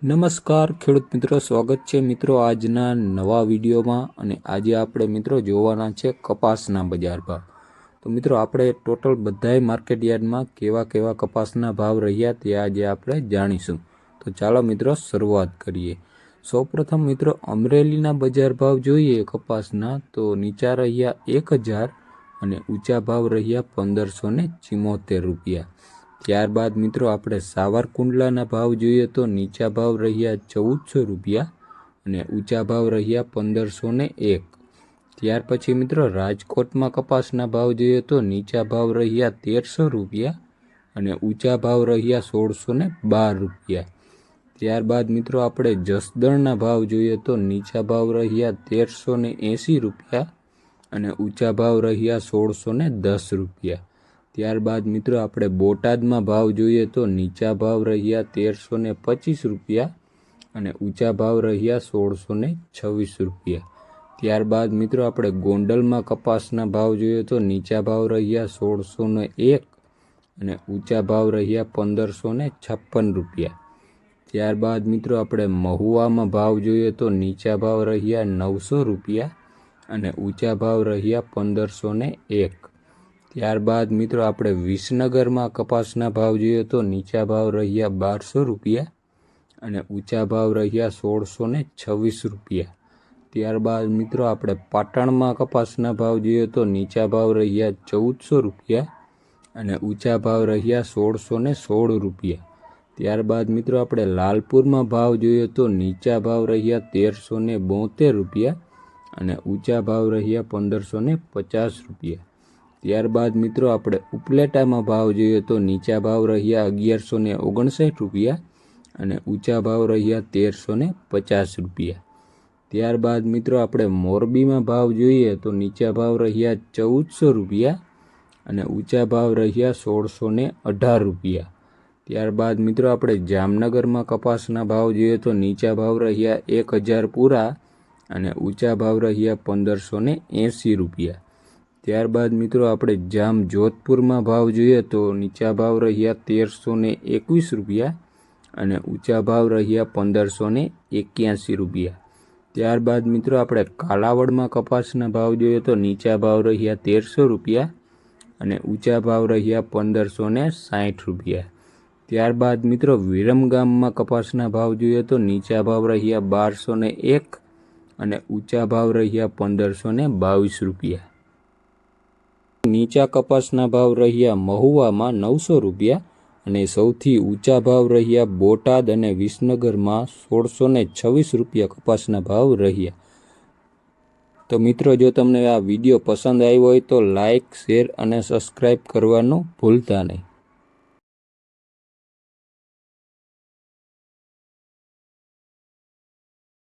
નમસ્કાર ખેડૂત મિત્રો, સ્વાગત છે મિત્રો આજના નવા વિડીયોમાં। અને આજે આપણે મિત્રો જોવાના છે કપાસના બજાર ભાવ। તો મિત્રો આપણે ટોટલ બધાય માર્કેટ યાર્ડમાં કેવા કેવા કપાસના ભાવ રહ્યા તે આજે આપણે જાણીશું। તો ચાલો મિત્રો શરૂઆત કરીએ। સૌપ્રથમ મિત્રો અમરેલીના બજાર ભાવ જોઈએ કપાસના, તો નીચા રહ્યા 1000 અને ઊંચા ભાવ રહ્યા 1574 રૂપિયા। ત્યારબાદ મિત્રો આપણે સાવરકુંડલાના ભાવ જોઈએ તો નીચા ભાવ રહ્યા 1400 રૂપિયા અને ઊંચા ભાવ રહ્યા 1501। ત્યાર પછી મિત્રો રાજકોટમાં કપાસના ભાવ જોઈએ તો નીચા ભાવ રહ્યા 1300 રૂપિયા અને ઊંચા ભાવ રહ્યા 1612 રૂપિયા। ત્યારબાદ મિત્રો આપણે જસદણના ભાવ જોઈએ તો નીચા ભાવ રહ્યા 1380 રૂપિયા અને ઊંચા ભાવ રહ્યા 1610 રૂપિયા। ત્યારબાદ મિત્રો આપણે બોટાદમાં ભાવ જોઈએ તો નીચા ભાવ રહ્યા 1325 રૂપિયા અને ઊંચા ભાવ રહ્યા 1626 રૂપિયા। ત્યારબાદ મિત્રો આપણે ગોંડલમાં કપાસના ભાવ જોઈએ તો નીચા ભાવ રહ્યા 1601 અને ઊંચા ભાવ રહ્યા 1556 રૂપિયા। ત્યારબાદ મિત્રો આપણે મહુવામાં ભાવ જોઈએ તો નીચા ભાવ રહ્યા 900 રૂપિયા અને ઊંચા ભાવ રહ્યા 1501। ત્યારબાદ મિત્રો આપણે વિસનગરમાં કપાસના ભાવ જોઈએ તો નીચા ભાવ રહ્યા 1200 રૂપિયા અને ઊંચા ભાવ રહ્યા 1626 રૂપિયા। ત્યારબાદ મિત્રો આપણે પાટણમાં કપાસના ભાવ જોઈએ તો નીચા ભાવ રહ્યા 1400 રૂપિયા અને ઊંચા ભાવ રહ્યા 1616 રૂપિયા। ત્યારબાદ મિત્રો આપણે લાલપુરમાં ભાવ જોઈએ તો નીચા ભાવ રહ્યા 1372 રૂપિયા અને ઊંચા ભાવ રહ્યા 1550 રૂપિયા। ત્યારબાદ મિત્રો આપણે ઉપલેટામાં ભાવ જોઈએ તો નીચા ભાવ રહ્યા 1159 રૂપિયા અને ઊંચા ભાવ રહ્યા 1350 રૂપિયા। ત્યારબાદ મિત્રો આપણે મોરબીમાં ભાવ જોઈએ તો નીચા ભાવ રહ્યા 1400 રૂપિયા અને ઊંચા ભાવ રહ્યા 1618 રૂપિયા। ત્યારબાદ મિત્રો આપણે જામનગરમાં કપાસના ભાવ જોઈએ તો નીચા ભાવ રહ્યા 1000 પૂરા અને ઊંચા ભાવ રહ્યા 1580 રૂપિયા। ત્યારબાદ મિત્રો આપણે જામ જોધપુરમાં ભાવ જોઈએ તો નીચા ભાવ રહ્યા 1321 રૂપિયા અને ઊંચા ભાવ રહ્યા 1581 રૂપિયા। ત્યારબાદ મિત્રો આપણે કાલાવડમાં કપાસના ભાવ જોઈએ તો નીચા ભાવ રહ્યા 1300 રૂપિયા અને ઊંચા ભાવ રહ્યા 1560 રૂપિયા। ત્યારબાદ મિત્રો વિરમગામમાં કપાસના ભાવ જોઈએ તો નીચા ભાવ રહ્યા 1201 અને ઊંચા ભાવ રહ્યા 1522 રૂપિયા। નીચા કપાસના ભાવ રહ્યા મહુવામાં 900 રૂપિયા અને સૌથી ઊંચા ભાવ રહ્યા બોટાદ અને વિસનગરમાં 1626 રૂપિયા કપાસના ભાવ રહ્યા। તો મિત્રો જો તમને આ વિડીયો પસંદ આવ્યો હોય તો લાઇક, શેર અને સબસ્ક્રાઈબ કરવાનું ભૂલતા નહીં।